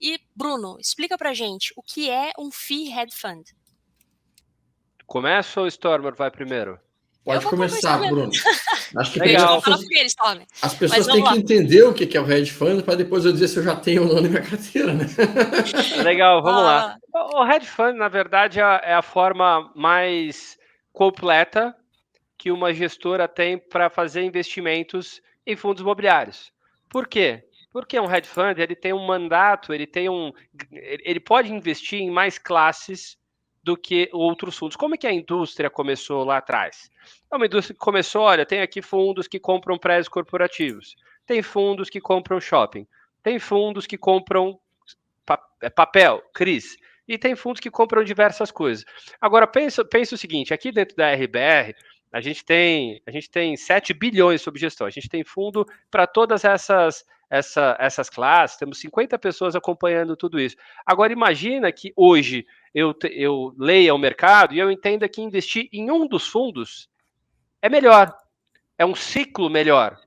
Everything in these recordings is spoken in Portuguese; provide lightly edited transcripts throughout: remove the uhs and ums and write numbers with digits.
E, Bruno, explica pra gente o que é um Fee Hedge Fund. Começa ou o Stormer vai primeiro? Pode começar, Bruno. Acho que Legal. as pessoas têm que entender o que é o hedge fund para depois eu dizer se eu já tenho ou não na minha carteira, né? Legal, vamos lá. O hedge fund, na verdade, é a forma mais completa que uma gestora tem para fazer investimentos em fundos imobiliários. Por quê? Porque um hedge fund ele tem um mandato, ele pode investir em mais classes do que outros fundos. Como é que a indústria começou lá atrás? É uma indústria que começou, olha, tem aqui fundos que compram prédios corporativos, tem fundos que compram shopping, tem fundos que compram papel, CRIs, e tem fundos que compram diversas coisas. Agora, pensa o seguinte, aqui dentro da RBR, a gente tem 7 bilhões sob gestão, a gente tem fundo para todas essas classes, temos 50 pessoas acompanhando tudo isso. Agora, imagina que hoje eu leia o mercado e eu entenda que investir em um dos fundos é melhor, é um ciclo melhor.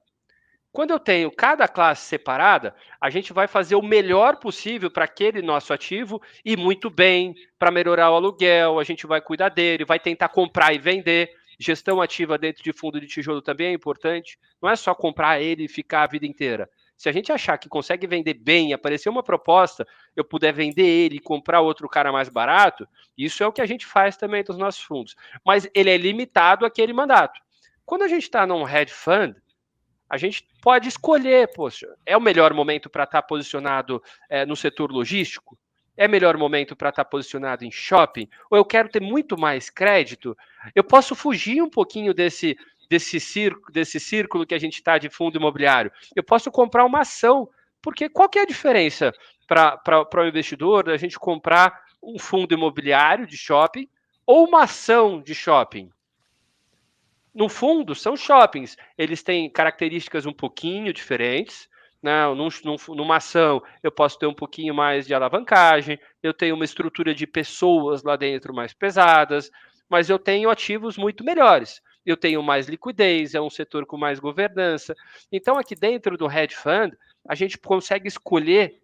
Quando eu tenho cada classe separada, a gente vai fazer o melhor possível para aquele nosso ativo e muito bem, para melhorar o aluguel, a gente vai cuidar dele, vai tentar comprar e vender. Gestão ativa dentro de fundo de tijolo também é importante. Não é só comprar ele e ficar a vida inteira. Se a gente achar que consegue vender bem, aparecer uma proposta, eu puder vender ele e comprar outro cara mais barato, isso é o que a gente faz também dos nossos fundos. Mas ele é limitado àquele mandato. Quando a gente está num hedge fund, a gente pode escolher, poxa, é o melhor momento para estar posicionado no setor logístico? É o melhor momento para estar posicionado em shopping? Ou eu quero ter muito mais crédito? Eu posso fugir um pouquinho desse círculo que a gente está de fundo imobiliário. Eu posso comprar uma ação, porque qual que é a diferença para o investidor da gente comprar um fundo imobiliário de shopping ou uma ação de shopping? No fundo, são shoppings. Eles têm características um pouquinho diferentes. Né? Numa ação, eu posso ter um pouquinho mais de alavancagem, eu tenho uma estrutura de pessoas lá dentro mais pesadas, mas eu tenho ativos muito melhores. Eu tenho mais liquidez, é um setor com mais governança. Então, aqui dentro do hedge fund, a gente consegue escolher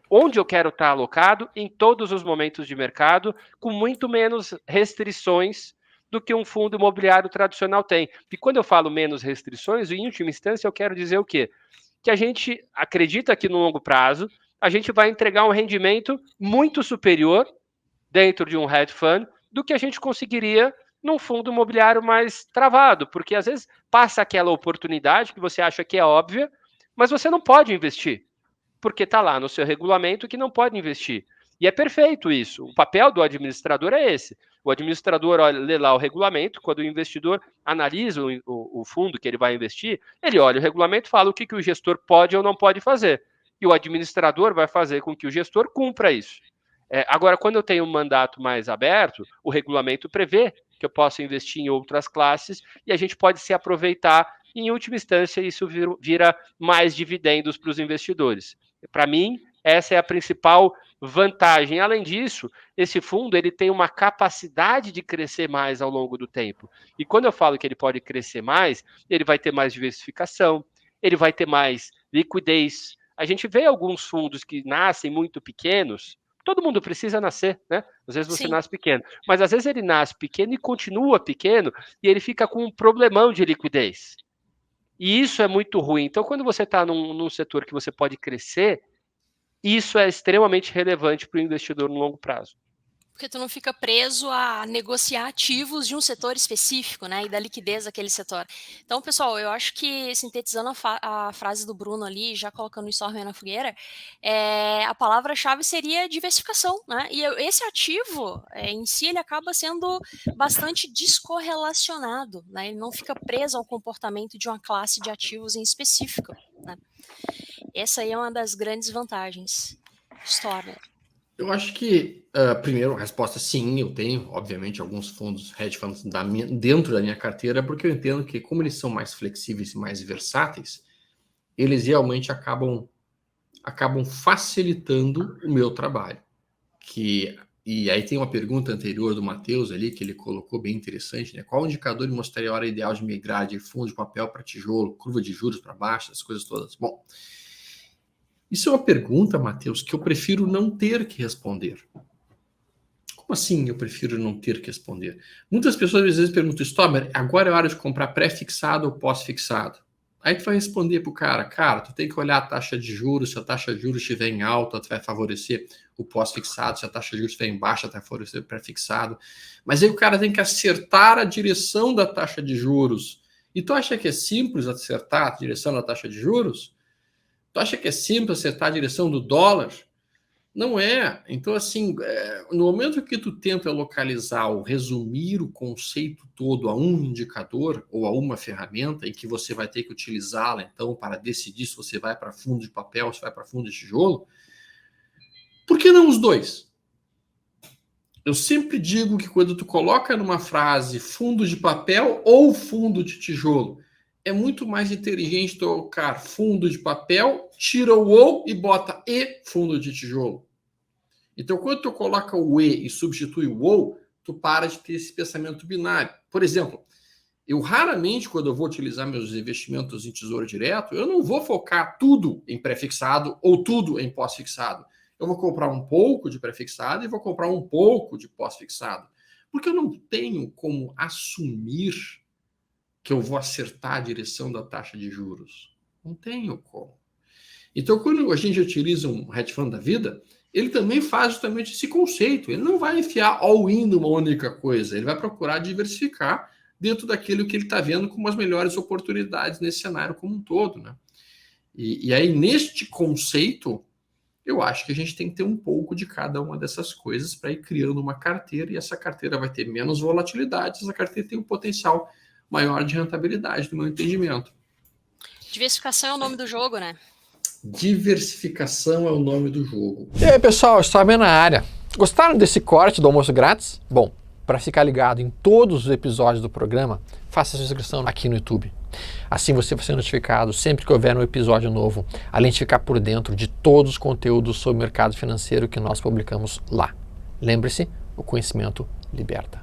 onde eu quero estar alocado em todos os momentos de mercado, com muito menos restrições do que um fundo imobiliário tradicional tem. E quando eu falo menos restrições, em última instância, eu quero dizer o quê? Que a gente acredita que no longo prazo a gente vai entregar um rendimento muito superior dentro de um hedge fund do que a gente conseguiria num fundo imobiliário mais travado, porque às vezes passa aquela oportunidade que você acha que é óbvia, mas você não pode investir porque está lá no seu regulamento que não pode investir. E é perfeito isso. O papel do administrador é esse. O administrador lê lá o regulamento, quando o investidor analisa o fundo que ele vai investir, ele olha o regulamento e fala o que o gestor pode ou não pode fazer. E o administrador vai fazer com que o gestor cumpra isso. Agora, quando eu tenho um mandato mais aberto, o regulamento prevê que eu possa investir em outras classes e a gente pode se aproveitar. Em última instância, isso vira mais dividendos para os investidores. Para mim, essa é a principal vantagem. Além disso, esse fundo ele tem uma capacidade de crescer mais ao longo do tempo. E quando eu falo que ele pode crescer mais, ele vai ter mais diversificação, ele vai ter mais liquidez. A gente vê alguns fundos que nascem muito pequenos. Todo mundo precisa nascer, né? Às vezes você nasce pequeno, mas às vezes ele nasce pequeno e continua pequeno e ele fica com um problemão de liquidez. E isso é muito ruim. Então, quando você está num setor que você pode crescer, isso é extremamente relevante para o investidor no longo prazo. Porque tu não fica preso a negociar ativos de um setor específico, né, e da liquidez daquele setor. Então, pessoal, eu acho que, sintetizando a frase do Bruno ali, já colocando o Stormer na fogueira, a palavra-chave seria diversificação, né, e esse ativo, em si, ele acaba sendo bastante descorrelacionado, né, ele não fica preso ao comportamento de uma classe de ativos em específico, né. Essa aí é uma das grandes vantagens. Stormer. Eu acho que, primeiro, a resposta sim, eu tenho, obviamente, alguns fundos, hedge funds dentro da minha carteira, porque eu entendo que, como eles são mais flexíveis e mais versáteis, eles realmente acabam facilitando o meu trabalho. E aí tem uma pergunta anterior do Matheus ali, que ele colocou bem interessante, né? Qual indicador mostraria a hora ideal de migrar de fundo de papel para tijolo, curva de juros para baixo, as coisas todas? Bom, Isso é uma pergunta, Matheus, que eu prefiro não ter que responder. Como assim eu prefiro não ter que responder? Muitas pessoas às vezes perguntam, Stober, agora é hora de comprar pré-fixado ou pós-fixado? Aí tu vai responder pro cara, tu tem que olhar a taxa de juros, se a taxa de juros estiver em alta, tu vai favorecer o pós-fixado, se a taxa de juros estiver em baixa, tu vai favorecer o pré-fixado. Mas aí o cara tem que acertar a direção da taxa de juros. E tu acha que é simples acertar a direção da taxa de juros? Tu acha que é simples acertar a direção do dólar? Não é. Então, assim, no momento que tu tenta localizar ou resumir o conceito todo a um indicador ou a uma ferramenta em que você vai ter que utilizá-la, então, para decidir se você vai para fundo de papel ou se vai para fundo de tijolo, por que não os dois? Eu sempre digo que quando tu coloca numa frase fundo de papel ou fundo de tijolo, é muito mais inteligente colocar fundo de papel, tira o ou e bota e fundo de tijolo. Então, quando tu coloca o e substitui o ou, tu para de ter esse pensamento binário. Por exemplo, eu raramente, quando eu vou utilizar meus investimentos em tesouro direto, eu não vou focar tudo em pré-fixado ou tudo em pós-fixado. Eu vou comprar um pouco de pré-fixado e vou comprar um pouco de pós-fixado. Porque eu não tenho como assumir que eu vou acertar a direção da taxa de juros. Não tenho como. Então, quando a gente utiliza um hedge fund da vida, ele também faz justamente esse conceito. Ele não vai enfiar all-in numa única coisa. Ele vai procurar diversificar dentro daquilo que ele está vendo como as melhores oportunidades nesse cenário como um todo, né? E aí, neste conceito, eu acho que a gente tem que ter um pouco de cada uma dessas coisas para ir criando uma carteira, e essa carteira vai ter menos volatilidade, essa carteira tem um potencial maior de rentabilidade, no meu entendimento. Diversificação é o nome do jogo, né? Diversificação é o nome do jogo. E aí, pessoal, Stober na área. Gostaram desse corte do almoço grátis? Bom, para ficar ligado em todos os episódios do programa, faça a sua inscrição aqui no YouTube. Assim você vai ser notificado sempre que houver um episódio novo, além de ficar por dentro de todos os conteúdos sobre o mercado financeiro que nós publicamos lá. Lembre-se, o conhecimento liberta.